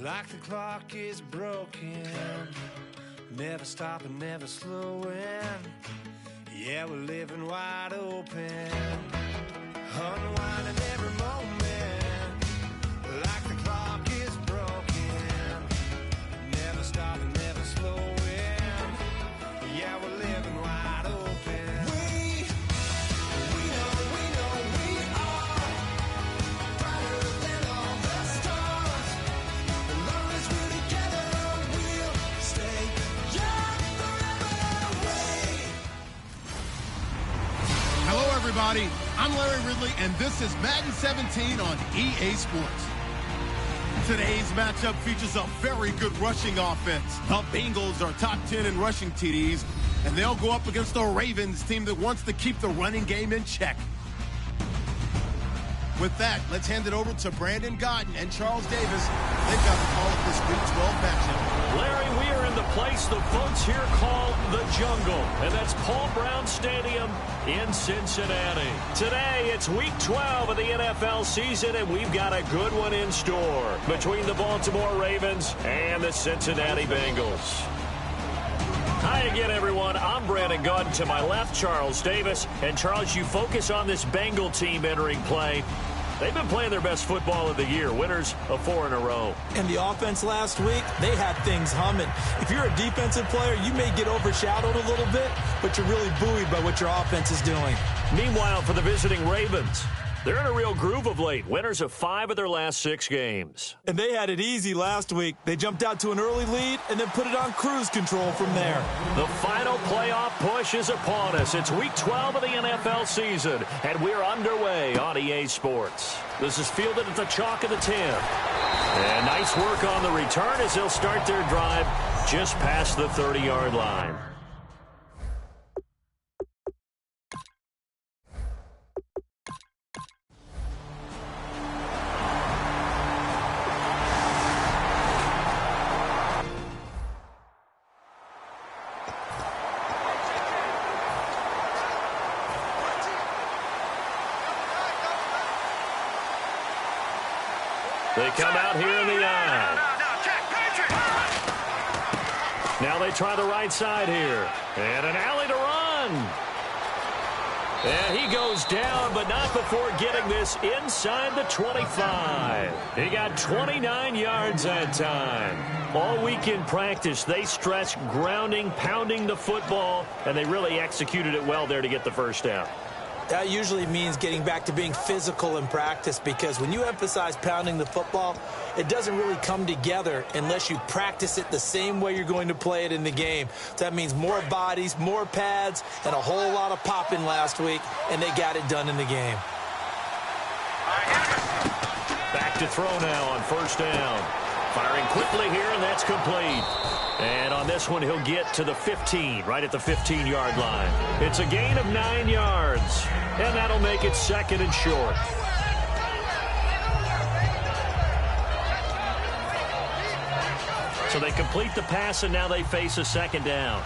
Like the clock is broken, never stopping, never slowing. Yeah, we're living wide open, unwinding every moment. Like the clock is broken, never stopping, never slowing. Yeah, we're living wide open. We know we are brighter than all the stars. As long as we're together, we'll stay young forever. Hello, everybody. I'm Larry Ridley, and this is Madden 17 on EA Sports. Today's matchup features a very good rushing offense. The Bengals are top 10 in rushing TDs, and they'll go up against the Ravens team that wants to keep the running game in check. With that, let's hand it over to Brandon Godden and Charles Davis. They've got the call of this Week 12 matchup. Larry, we are in the place the folks here call the Jungle, and that's Paul Brown Stadium in Cincinnati. Today, it's Week 12 of the NFL season, and we've got a good one in store between the Baltimore Ravens and the Cincinnati Bengals. Hi again, everyone. I'm Brandon Godden. To my left, Charles Davis. And, Charles, you focus on this Bengal team entering play. They've been playing their best football of the year, winners of 4 in a row. And the offense last week, they had things humming. If you're a defensive player, you may get overshadowed a little bit, but you're really buoyed by what your offense is doing. Meanwhile, for the visiting Ravens, they're in a real groove of late, winners of 5 of their last 6 games. And they had it easy last week. They jumped out to an early lead and then put it on cruise control from there. The final playoff push is upon us. It's Week 12 of the NFL season, and we're underway on EA Sports. This is fielded at the chalk of the 10. And nice work on the return as they'll start their drive just past the 30-yard line. They come out here in the eye. Now they try the right side here. And an alley to run. And he goes down, but not before getting this inside the 25. He got 29 yards that time. All week in practice, they stressed grounding, pounding the football, and they really executed it well there to get the first down. That usually means getting back to being physical in practice, because when you emphasize pounding the football, it doesn't really come together unless you practice it the same way you're going to play it in the game. So that means more bodies, more pads, and a whole lot of popping last week, and they got it done in the game. Back to throw now on first down. Firing quickly here, and that's complete. And on this one, he'll get to the 15, right at the 15-yard line. It's a gain of 9 yards, and that'll make it second and short. So they complete the pass, and now they face a second down.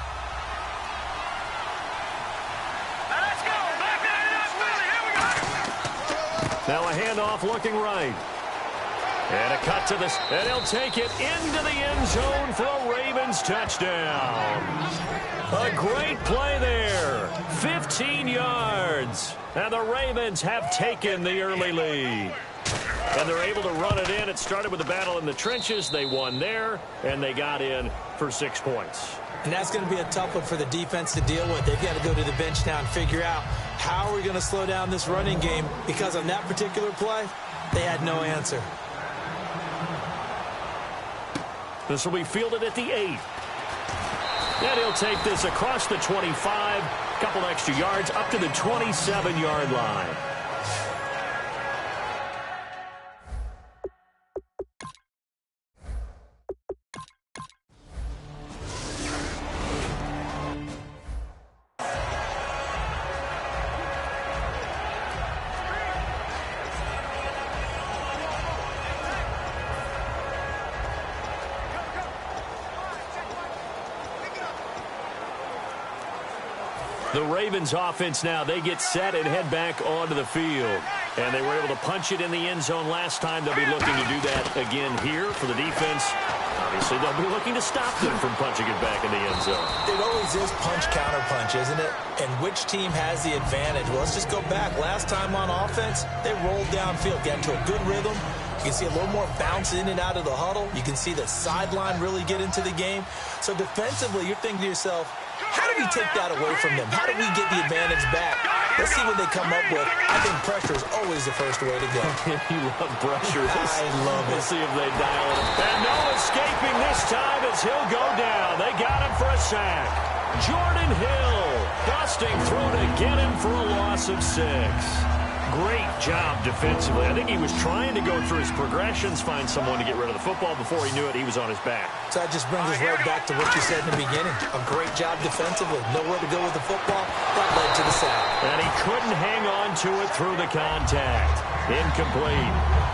Now a handoff looking right. And a cut to this, and he'll take it into the end zone for a Ravens touchdown. A great play there. 15 yards. And the Ravens have taken the early lead. And they're able to run it in. It started with a battle in the trenches. They won there, and they got in for 6 points. And that's going to be a tough one for the defense to deal with. They've got to go to the bench now and figure out how are we going to slow down this running game, because on that particular play, they had no answer. This will be fielded at the 8. And he'll take this across the 25, a couple extra yards, up to the 27-yard line. The The Ravens offense now, they get set and head back onto the field. And they were able to punch it in the end zone last time. They'll be looking to do that again here for the defense. Obviously, they'll be looking to stop them from punching it back in the end zone. It always is punch-counter-punch, isn't it? And which team has the advantage? Well, let's just go back. Last time on offense, they rolled downfield, got into a good rhythm. You can see a little more bounce in and out of the huddle. You can see the sideline really get into the game. So defensively, you're thinking to yourself, how do we take that away from them? How do we get the advantage back? Let's see what they come up with. I think pressure is always the first way to go. You love pressure. I love it. We'll see if they dial it. And no escaping this time as he'll go down. They got him for a sack. Jordan Hill busting through to get him for a loss of 6. Great job defensively. I think he was trying to go through his progressions, find someone to get rid of the football. Before he knew it, he was on his back. So that just brings us right back to what you said in the beginning. A great job defensively. Nowhere to go with the football. That led to the sack. And he couldn't hang on to it through the contact. Incomplete.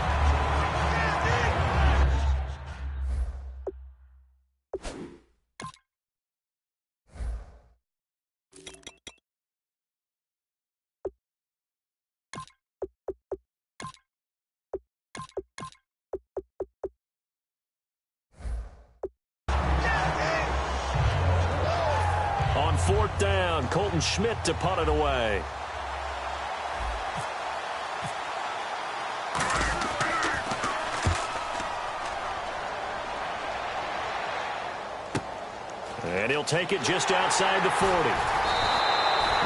On 4th down, Colton Schmidt to punt it away. And he'll take it just outside the 40.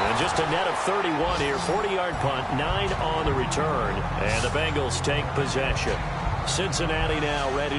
And just a net of 31 here. 40-yard punt, 9 on the return. And the Bengals take possession. Cincinnati now ready.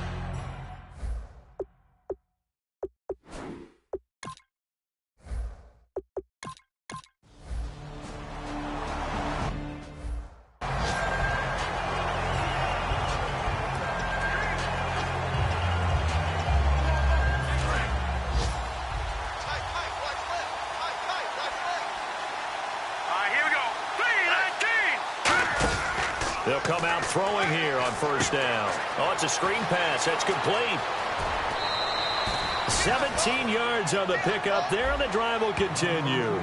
They'll come out throwing here on 1st down. Oh, it's a screen pass. That's complete. 17 yards on the pickup there, and the drive will continue.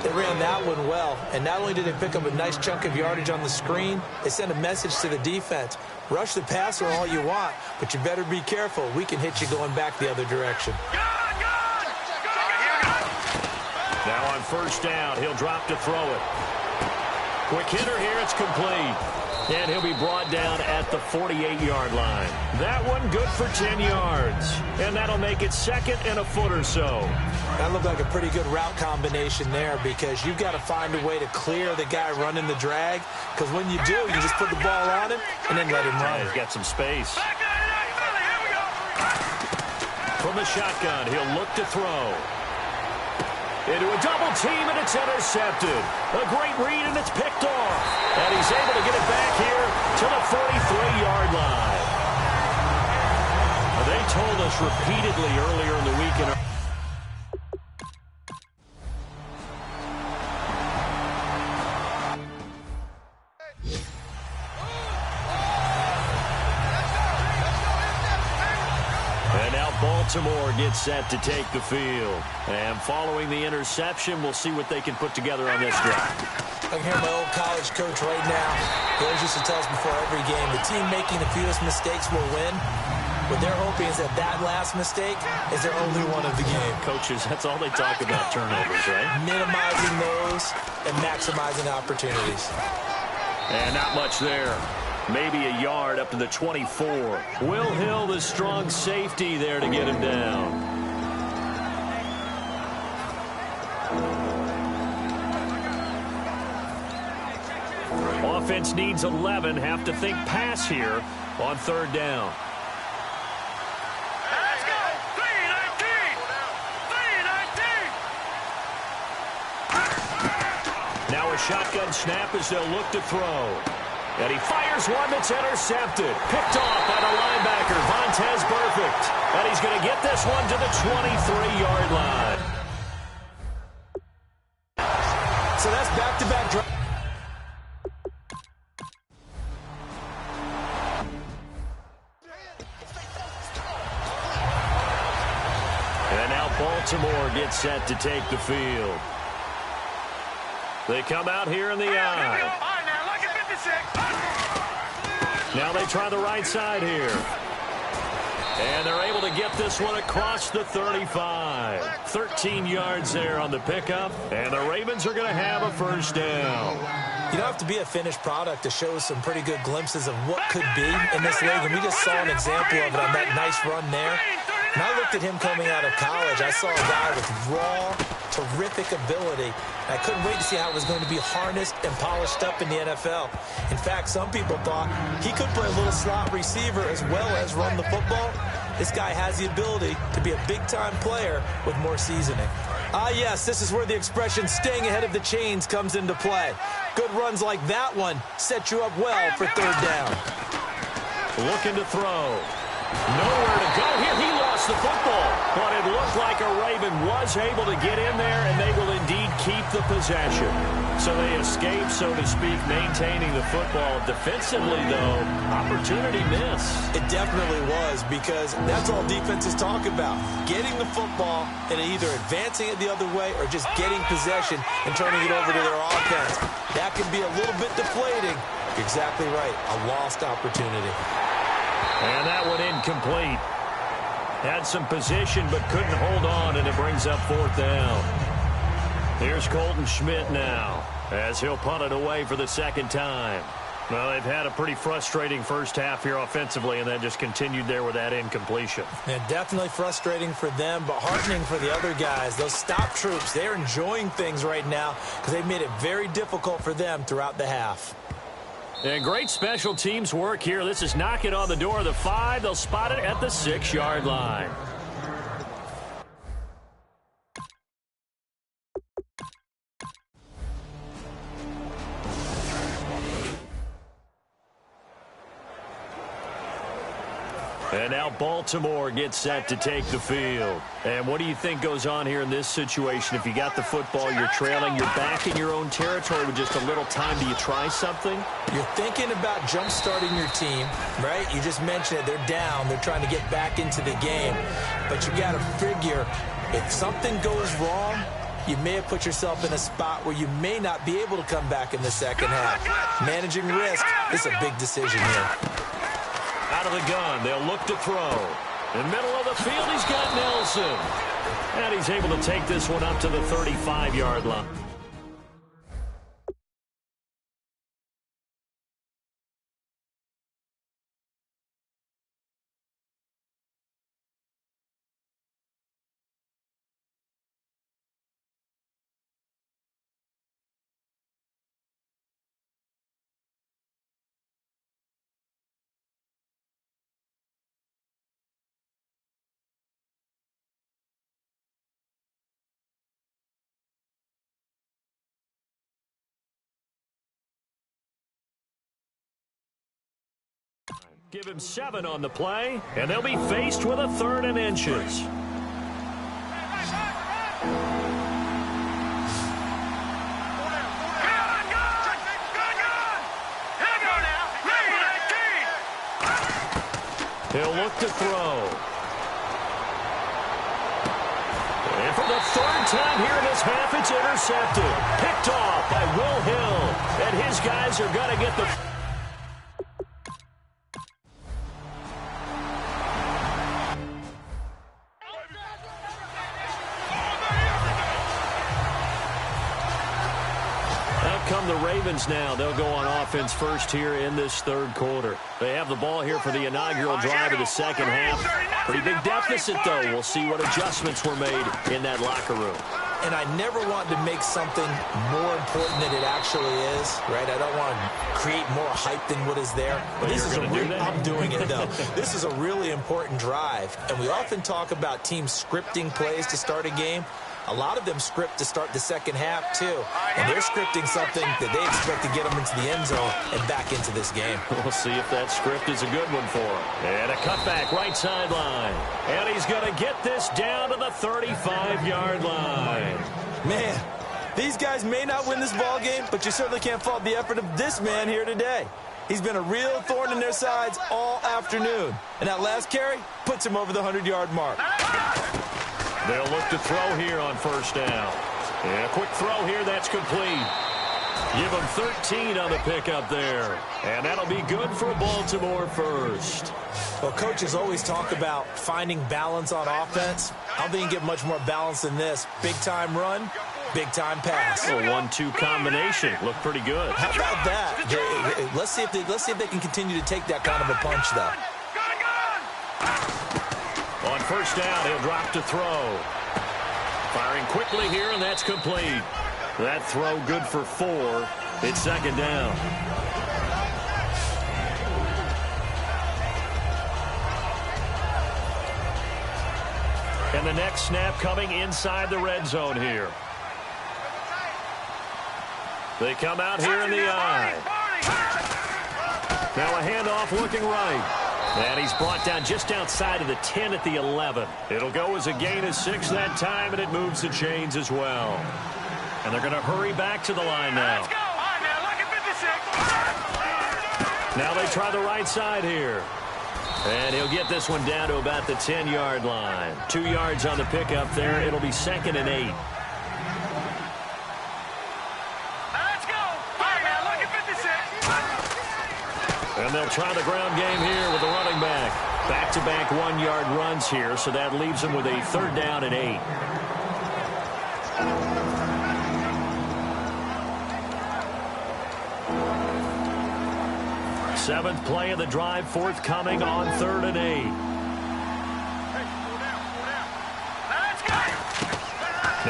They ran that one well, and not only did they pick up a nice chunk of yardage on the screen, they sent a message to the defense. Rush the passer all you want, but you better be careful. We can hit you going back the other direction. Now on 1st down, he'll drop to throw it. Quick hitter here, it's complete. And he'll be brought down at the 48-yard line. That one good for 10 yards. And that'll make it 2nd and a foot or so. That looked like a pretty good route combination there because you've got to find a way to clear the guy running the drag. Because when you do, you just put the ball on him and then let him run. He's got some space. From the shotgun, he'll look to throw. Into a double team, and it's intercepted. A great read, and it's picked off. And he's able to get it back here to the 43-yard line. They told us repeatedly earlier in the week. And now Baltimore gets set to take the field. And following the interception, we'll see what they can put together on this drive. I can hear my old college coach right now. He always used to tell us before every game, the team making the fewest mistakes will win. What they're hoping is that that last mistake is their only one of the game. Coaches, that's all they talk about, turnovers, right? Minimizing those and maximizing opportunities. And not much there. Maybe a yard up to the 24. Will Hill, the strong safety there to get him down. Offense needs 11. Have to think pass here on 3rd down. Let's go! 3-19! Now a shotgun snap as they'll look to throw. And he fires one that's intercepted. Picked off by the linebacker, Vontaze Burfict. And he's going to get this one to the 23-yard line. So that's back-to-back drive. And now Baltimore gets set to take the field. They come out here in the eye. Now they try the right side here. And they're able to get this one across the 35. 13 yards there on the pickup. And the Ravens are going to have a first down. You don't have to be a finished product to show some pretty good glimpses of what could be in this league. And we just saw an example of it on that nice run there. When I looked at him coming out of college, I saw a guy with raw, terrific ability. I couldn't wait to see how it was going to be harnessed and polished up in the NFL. In fact, some people thought he could play a little slot receiver as well as run the football. This guy has the ability to be a big-time player with more seasoning. Ah, yes, this is where the expression staying ahead of the chains comes into play. Good runs like that one set you up well for third down. Looking to throw. Nowhere to go here. He lost the football, but it looked like a Raven was able to get in there, and they will indeed keep the possession. So they escape, so to speak, maintaining the football. Defensively, though, opportunity miss. It definitely was, because that's all defenses talk about. Getting the football and either advancing it the other way or just getting possession and turning it over to their offense. That can be a little bit deflating. You're exactly right. A lost opportunity. And that one incomplete. Had some position but couldn't hold on, and it brings up fourth down. Here's Colton Schmidt now as he'll punt it away for the second time. Well, they've had a pretty frustrating first half here offensively, and then just continued there with that incompletion. And definitely frustrating for them, but heartening for the other guys. Those stop troops, they're enjoying things right now because they've made it very difficult for them throughout the half. And great special teams work here. This is knocking on the door of the 5. They'll spot it at the 6-yard line. And now Baltimore gets set to take the field. And what do you think goes on here in this situation? If you got the football, you're trailing, you're back in your own territory with just a little time. Do you try something? You're thinking about jump-starting your team, right? You just mentioned it. They're down. They're trying to get back into the game. But you got to figure, if something goes wrong, you may have put yourself in a spot where you may not be able to come back in the second half. Managing risk is a big decision here. Out of the gun, they'll look to throw. In the middle of the field, he's got Nelson. And he's able to take this one up to the 35-yard line. Give him 7 on the play, and they'll be faced with a 3rd and inches. He'll look to throw. And for the 3rd time here in this half, it's intercepted. Picked off by Will Hill. And his guys are going to get the... Come the Ravens now. They'll go on offense first here in this 3rd quarter. They have the ball here for the inaugural drive of the second half. Pretty big deficit, though. We'll see what adjustments were made in that locker room. And I never want to make something more important than it actually is, right? I don't want to create more hype than what is there. But this is I'm doing it, though. This is a really important drive. And we often talk about teams scripting plays to start a game. A lot of them script to start the second half, too. And they're scripting something that they expect to get them into the end zone and back into this game. We'll see if that script is a good one for them. And a cutback right sideline. And he's going to get this down to the 35-yard line. Man, these guys may not win this ball game, but you certainly can't fault the effort of this man here today. He's been a real thorn in their sides all afternoon. And that last carry puts him over the 100-yard mark. They'll look to throw here on first down. And a quick throw here, that's complete. Give them 13 on the pickup there. And that'll be good for Baltimore first. Well, coaches always talk about finding balance on offense. I don't think you get much more balance than this. Big-time run, big-time pass. A 1-2 combination. Looked pretty good. How about that? Let's see if they can continue to take that kind of a punch, though. On first down, he'll drop to throw. Firing quickly here, and that's complete. That throw good for 4. It's second down. And the next snap coming inside the red zone here. They come out here in the eye. Now a handoff looking right. And he's brought down just outside of the 10 at the 11. It'll go as a gain of 6 that time, and it moves the chains as well. And they're going to hurry back to the line now. Let's go. All right, now look at 56. Now they try the right side here. And he'll get this one down to about the 10-yard line. 2 yards on the pickup there. It'll be second and 8. Let's go. All right, now look at 56. And they'll try the ground game here with the running back. Back-to-back 1-yard runs here, so that leaves them with a third down and 8. Seventh play of the drive, forthcoming on 3rd and 8. Let's go.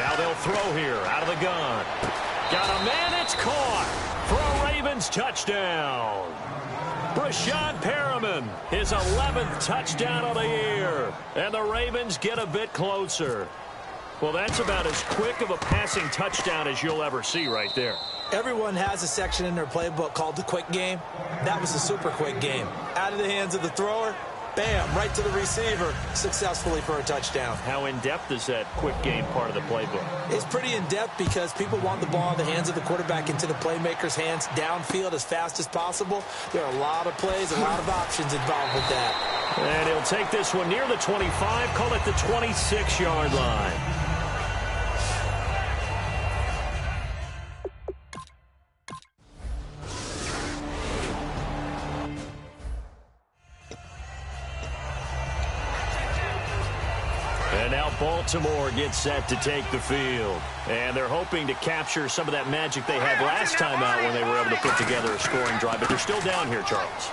Now they'll throw here out of the gun. Got a man, it's caught for a Ravens touchdown. Brashad Perriman, his 11th touchdown of the year. And the Ravens get a bit closer. Well, that's about as quick of a passing touchdown as you'll ever see right there. Everyone has a section in their playbook called the quick game. That was a super quick game. Out of the hands of the thrower, bam, right to the receiver, successfully for a touchdown. How in-depth is that quick game part of the playbook? It's pretty in-depth because people want the ball in the hands of the quarterback into the playmaker's hands downfield as fast as possible. There are a lot of plays, a lot of options involved with that. And he'll take this one near the 25, call it the 26-yard line. And now Baltimore gets set to take the field. And they're hoping to capture some of that magic they had last time out when they were able to put together a scoring drive. But they're still down here, Charles.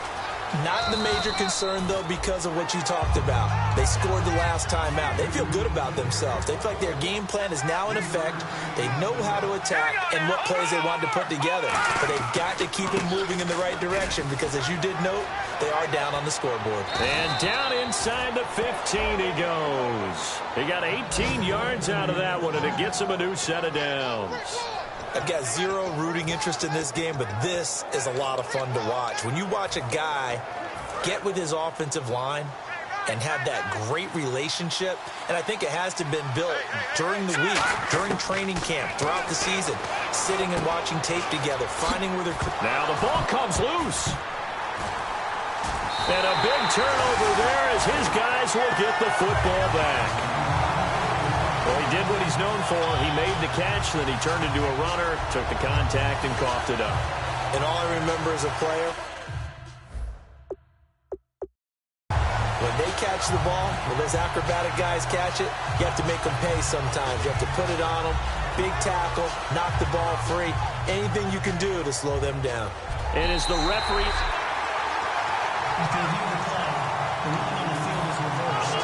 Not the major concern, though, because of what you talked about. They scored the last time out. They feel good about themselves. They feel like their game plan is now in effect. They know how to attack and what plays they want to put together. But they've got to keep it moving in the right direction because, as you did note, they are down on the scoreboard. And down inside the 15 he goes. He got 18 yards out of that one, and it gets him a new set of downs. I've got zero rooting interest in this game, but this is a lot of fun to watch. When you watch a guy get with his offensive line and have that great relationship, and I think it has to have been built during the week, during training camp, throughout the season, sitting and watching tape together, finding where they're... Now the ball comes loose. And a big turnover there as his guys will get the football back. Well, he did what he's known for. He made the catch, then he turned into a runner, took the contact, and coughed it up. And all I remember as a player, when they catch the ball, when those acrobatic guys catch it, you have to make them pay sometimes. You have to put it on them, big tackle, knock the ball free, anything you can do to slow them down. And as the referee... After reviewing the play, the ruling on the field is reversed.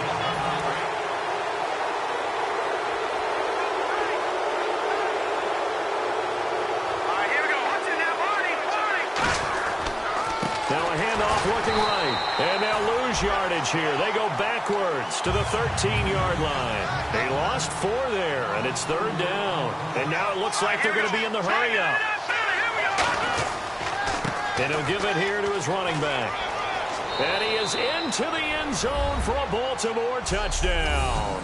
Now a handoff looking right. And they'll lose yardage here. They go backwards to the 13-yard line. They lost 4 there, and it's third down. And now it looks like they're going to be in the hurry-up. And he'll give it here to his running back. And he is into the end zone for a Baltimore touchdown.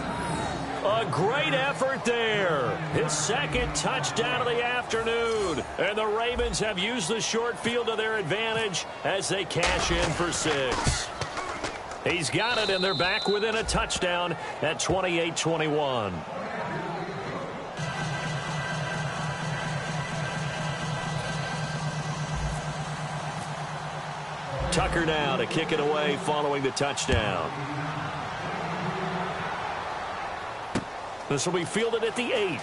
A great effort there. His second touchdown of the afternoon. And the Ravens have used the short field to their advantage as they cash in for 6. He's got it, and they're back within a touchdown at 28-21. Tucker now to kick it away following the touchdown. This will be fielded at the 8.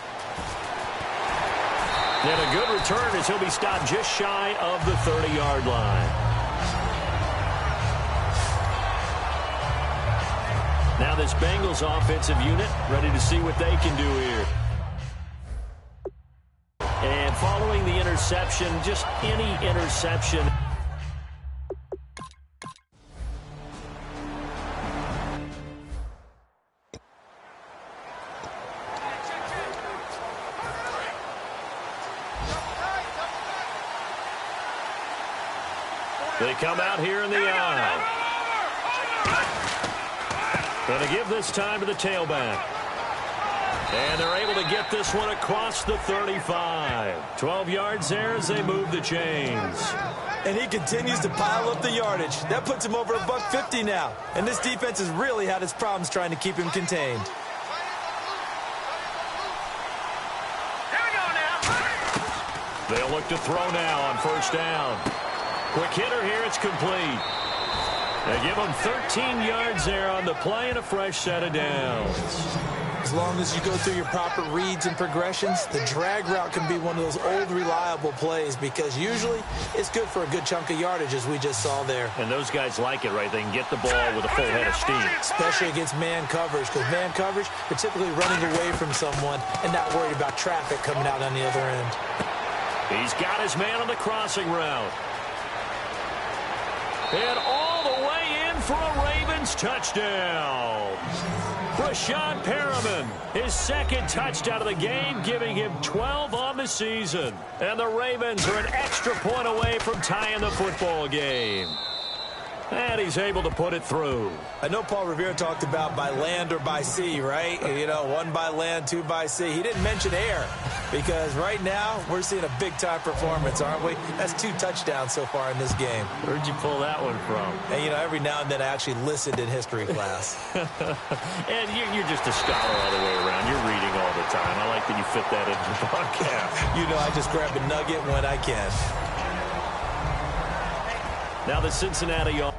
And a good return as he'll be stopped just shy of the 30-yard line. Now this Bengals offensive unit ready to see what they can do here. And following the interception, just any interception. They come out here in the eye. Going to give this time to the tailback. And they're able to get this one across the 35. 12 yards there as they move the chains. And he continues to pile up the yardage. That puts him over $150 now. And this defense has really had its problems trying to keep him contained. Here we go now. They'll look to throw now on first down. Quick hitter here, it's complete. They give him 13 yards there on the play and a fresh set of downs. As long as you go through your proper reads and progressions, the drag route can be one of those old reliable plays because usually it's good for a good chunk of yardage as we just saw there. And those guys like it, right? They can get the ball with a full head of steam. Especially against man coverage because man coverage, you're typically running away from someone and not worried about traffic coming out on the other end. He's got his man on the crossing route. And all the way in for a Ravens touchdown. Rashad Perriman, his second touchdown of the game, giving him 12 on the season. And the Ravens are an extra point away from tying the football game. And he's able to put it through. I know Paul Revere talked about by land or by sea, right? You know, 1 by land, 2 by sea. He didn't mention air because right now we're seeing a big-time performance, aren't we? That's 2 touchdowns so far in this game. Where'd you pull that one from? And, you know, every now and then I actually listened in history class. And you're just a scholar all the way around. You're reading all the time. I like that you fit that into the podcast. You know, I just grab a nugget when I can. Now the Cincinnati on.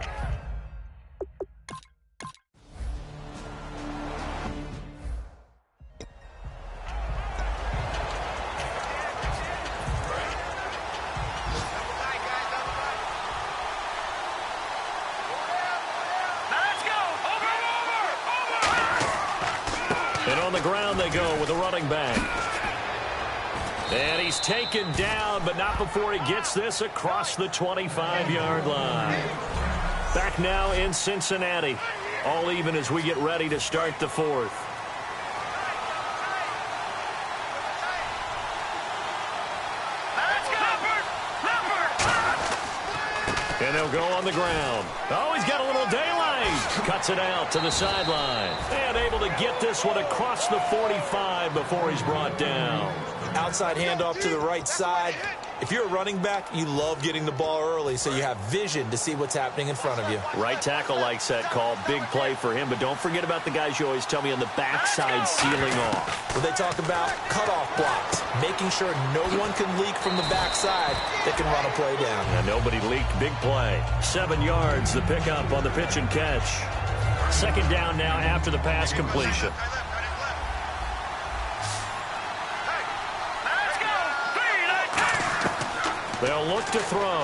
And on the ground they go with a running back. And he's taken down, but not before he gets this across the 25-yard line. Back now in Cincinnati. All even as we get ready to start the 4th. And they'll go on the ground. Oh, he's got a little daylight. Cuts it out to the sideline. And able to get this one across the 45 before he's brought down. Outside handoff to the right side. If you're a running back, you love getting the ball early so you have vision to see what's happening in front of you. Right tackle likes that call. Big play for him. But don't forget about the guys you always tell me on the backside sealing off. Well, they talk about cutoff blocks, making sure no one can leak from the backside that can run a play down. And nobody leaked. Big play. 7 yards, the pickup on the pitch and catch. Second down now after the pass completion. They'll look to throw.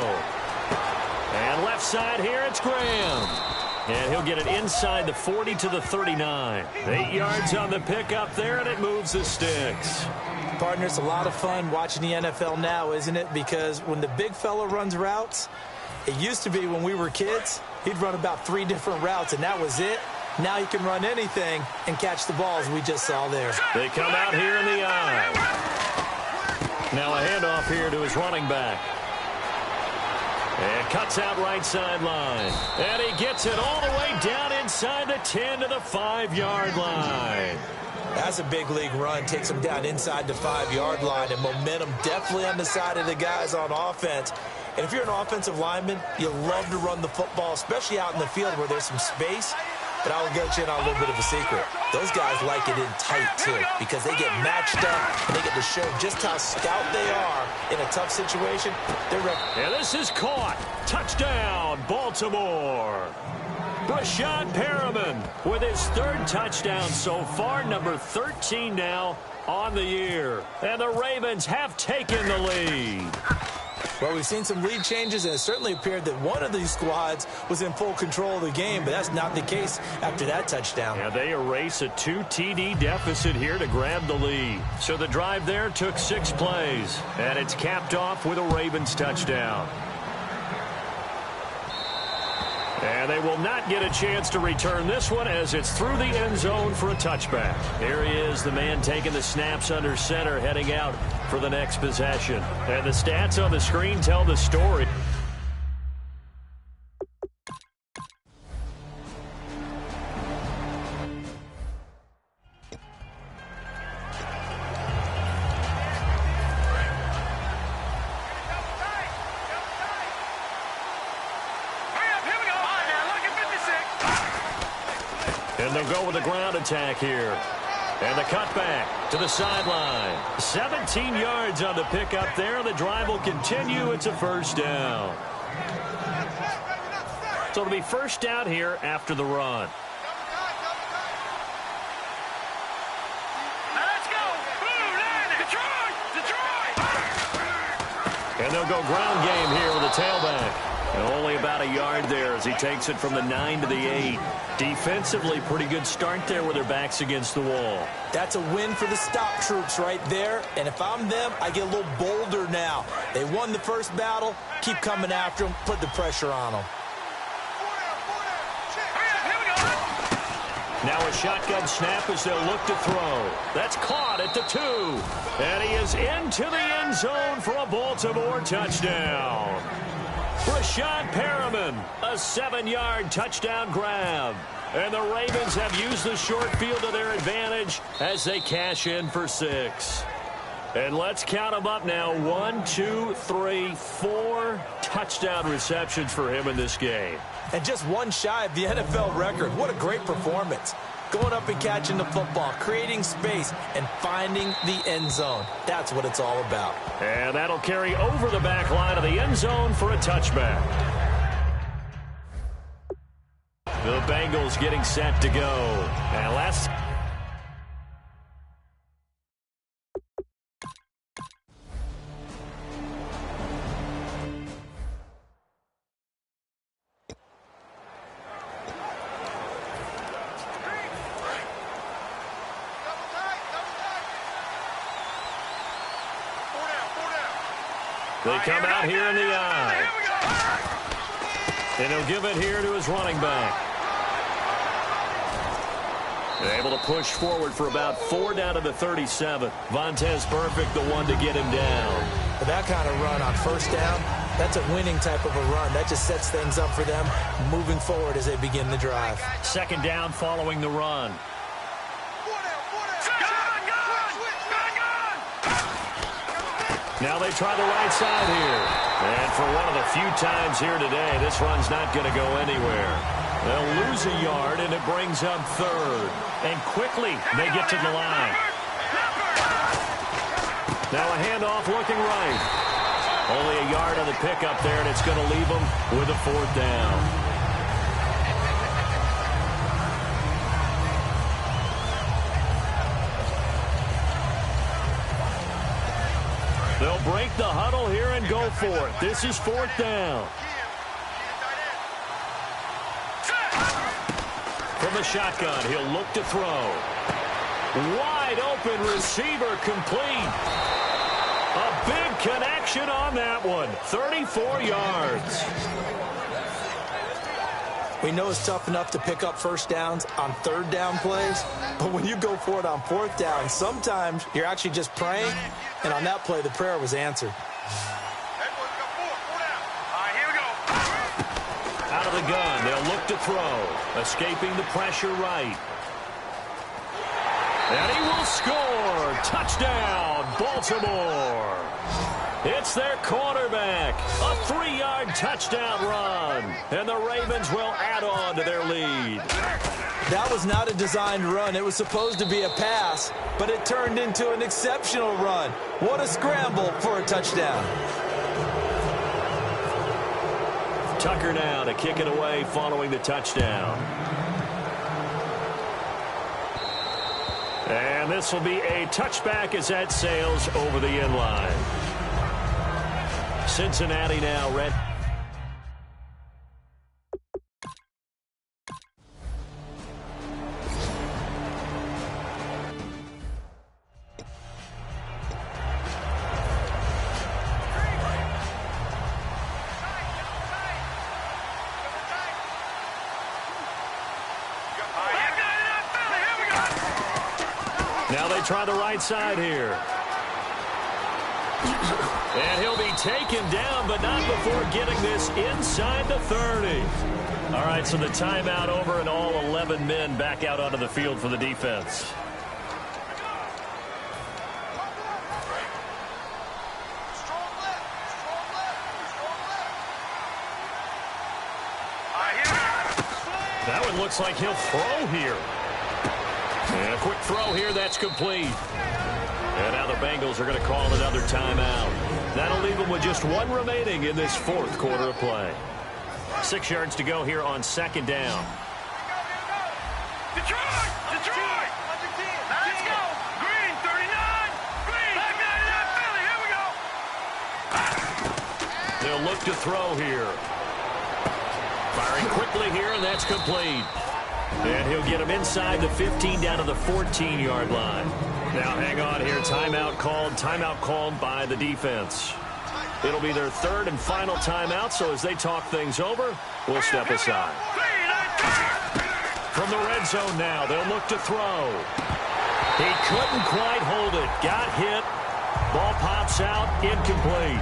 And left side here, it's Graham. And he'll get it inside the 40 to the 39. 8 yards on the pickup there, and it moves the sticks. Partner, it's a lot of fun watching the NFL now, isn't it? Because when the big fella runs routes, it used to be when we were kids, he'd run about 3 different routes, and that was it. Now he can run anything and catch the balls we just saw there. They come out here in the eye. Now a handoff here to his running back. And cuts out right sideline. And he gets it all the way down inside the 10 to the 5-yard line. That's a big league run. Takes him down inside the 5-yard line. And momentum definitely on the side of the guys on offense. And if you're an offensive lineman, you love to run the football, especially out in the field where there's some space. But I will get you in on a little bit of a secret. Those guys like it in tight, too, because they get matched up and they get to show just how stout they are in a tough situation. And this is caught. Touchdown, Baltimore. Brashad Perriman with his third touchdown so far, number 13 now on the year. And the Ravens have taken the lead. Well, we've seen some lead changes, and it certainly appeared that one of these squads was in full control of the game, but that's not the case after that touchdown. Yeah, they erase a 2 TD deficit here to grab the lead. So the drive there took 6 plays, and it's capped off with a Ravens touchdown. And they will not get a chance to return this one as it's through the end zone for a touchback. Here he is, the man taking the snaps under center, heading out for the next possession. And the stats on the screen tell the story. And they'll go with a ground attack here. And the cutback to the sideline. 17 yards on the pickup there. The drive will continue. It's a first down. So it'll be first down here after the run. Let's go. Detroit. And they'll go ground game here with a tailback. And only about a yard there as he takes it from the 9 to the 8. Defensively, pretty good start there with their backs against the wall. That's a win for the stop troops right there. And if I'm them, I get a little bolder now. They won the first battle. Keep coming after them. Put the pressure on them. Now a shotgun snap as they'll look to throw. That's caught at the 2. And he is into the end zone for a Baltimore touchdown. Brashad Perriman, a 7-yard touchdown grab. And the Ravens have used the short field to their advantage as they cash in for 6. And let's count them up now. 1, 2, 3, 4 touchdown receptions for him in this game. And just one shy of the NFL record. What a great performance. Going up and catching the football, creating space, and finding the end zone. That's what it's all about. And that'll carry over the back line of the end zone for a touchback. The Bengals getting set to go. And last... They come out here in the eye. And he'll give it here to his running back. They're able to push forward for about 4 down to the 37. Vontez Burfict, the one to get him down. For that kind of run on first down, that's a winning type of a run. That just sets things up for them moving forward as they begin the drive. Second down following the run. Now they try the right side here. And for one of the few times here today, this run's not going to go anywhere. They'll lose a yard, and it brings up 3rd. And quickly, they get to the line. Now a handoff looking right. Only a yard on the pickup there, and it's going to leave them with a 4th down. They'll break the huddle here and go for it. This is 4th down. From the shotgun, he'll look to throw. Wide open receiver complete. A big connection on that one. 34 yards. We know it's tough enough to pick up first downs on 3rd down plays, but when you go for it on 4th down, sometimes you're actually just praying, and on that play, the prayer was answered. Out of the gun, they'll look to throw. Escaping the pressure right. And he will score. Touchdown, Baltimore. It's their quarterback. A 3-yard touchdown run. And the Ravens will add on to their lead. That was not a designed run. It was supposed to be a pass, but it turned into an exceptional run. What a scramble for a touchdown. Tucker now to kick it away following the touchdown. And this will be a touchback as that sails over the end line. Cincinnati now ready. Now they try the right side here. And he'll be taken down, but not before getting this inside the 30. All right, so the timeout over and all 11 men back out onto the field for the defense. That one looks like he'll throw here. And a quick throw here, that's complete. And now the Bengals are going to call another timeout. That'll leave them with just one remaining in this fourth quarter of play. 6 yards to go here on second down. Detroit! Detroit! Let's go! Green, 39! Green, 39, Philly, here we go! They'll look to throw here. Firing quickly here, and that's complete. And he'll get him inside the 15 down to the 14-yard line. Now hang on here. Timeout called by the defense. It'll be their third and final timeout, so as they talk things over, we'll step aside. From the red zone now, they'll look to throw. He couldn't quite hold it. Got hit. Ball pops out, incomplete.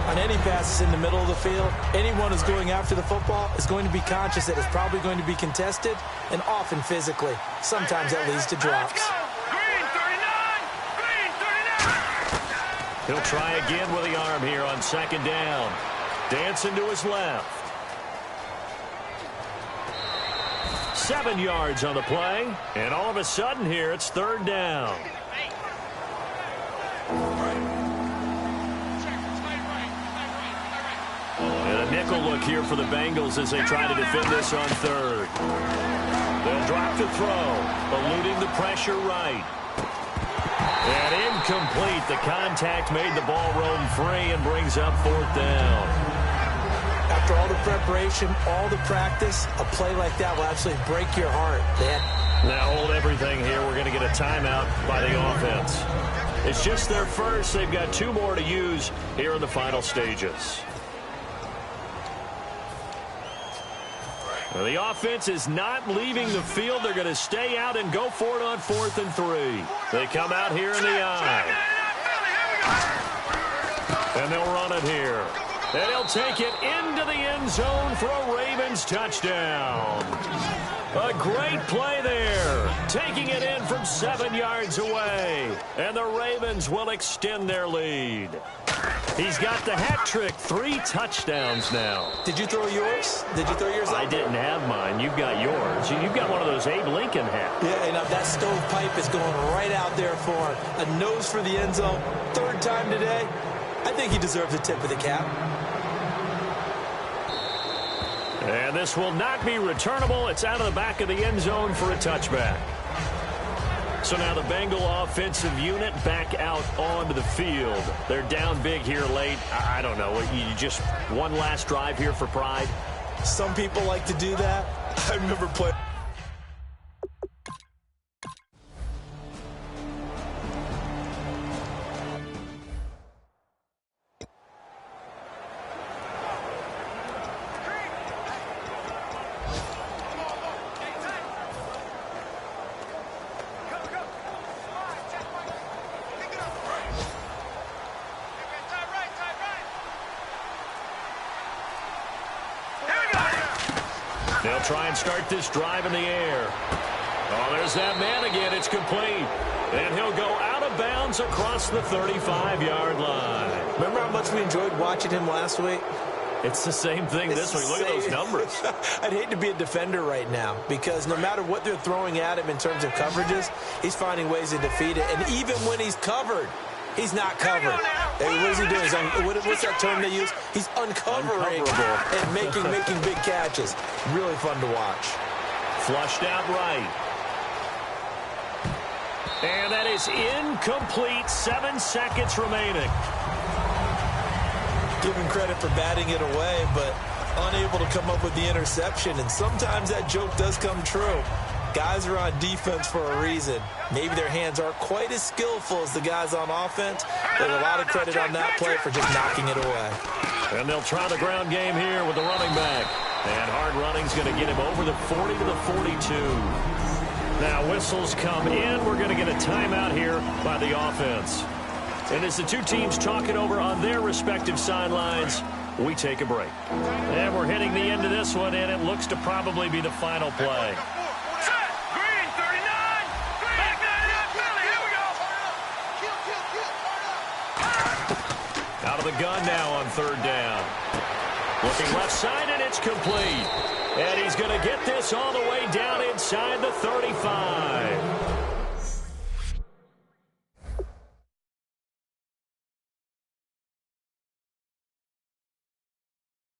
On any passes in the middle of the field, anyone who's going after the football is going to be conscious that it's probably going to be contested and often physically. Sometimes that leads to drops. Green, 39! Green, 39! He'll try again with the arm here on second down. Dancing to his left. 7 yards on the play. And all of a sudden here, it's third down. And a nickel look here for the Bengals as they try to defend this on third. They'll drop to throw, eluding the pressure right. And incomplete. The contact made the ball roam free and brings up fourth down. After all the preparation, all the practice, a play like that will absolutely break your heart. Now hold everything here. We're going to get a timeout by the offense. It's just their first. They've got 2 more to use here in the final stages. Now, the offense is not leaving the field. They're going to stay out and go for it on 4th and 3. They come out here in the eye. And they'll run it here. And he'll take it into the end zone for a Ravens touchdown. A great play there. Taking it in from 7 yards away. And the Ravens will extend their lead. He's got the hat trick. 3 touchdowns now. Did you throw yours? Did you throw yours out? I didn't have mine. You've got yours. You've got one of those Abe Lincoln hats. Yeah, and that stovepipe is going right out there for a nose for the end zone. 3rd time today. I think he deserves a tip of the cap. And this will not be returnable. It's out of the back of the end zone for a touchback. So now the Bengal offensive unit back out onto the field. They're down big here late. I don't know. You just one last drive here for pride? Some people like to do that. I remember playing. They'll try and start this drive in the air. Oh, there's that man again. It's complete. And he'll go out of bounds across the 35-yard line. Remember how much we enjoyed watching him last week? It's the same thing this week. Look at those numbers. I'd hate to be a defender right now because no matter what they're throwing at him in terms of coverages, he's finding ways to defeat it. And even when he's covered, he's not covered. What is he doing? What's that term they use? He's uncovering and making big catches. Really fun to watch. Flushed out right. And that is incomplete. 7 seconds remaining. Give him credit for batting it away, but unable to come up with the interception. And sometimes that joke does come true. Guys are on defense for a reason. Maybe their hands aren't quite as skillful as the guys on offense, but a lot of credit on that play for just knocking it away. And they'll try the ground game here with the running back. And hard running's going to get him over the 40 to the 42. Now whistles come in. We're going to get a timeout here by the offense. And as the two teams talk it over on their respective sidelines, we take a break. And we're hitting the end of this one, and it looks to probably be the final play. Set. Green, 39. Back 99, Philly. Here we go. Out of the gun now on third down. Looking left side, and it's complete. And he's going to get this all the way down inside the 35.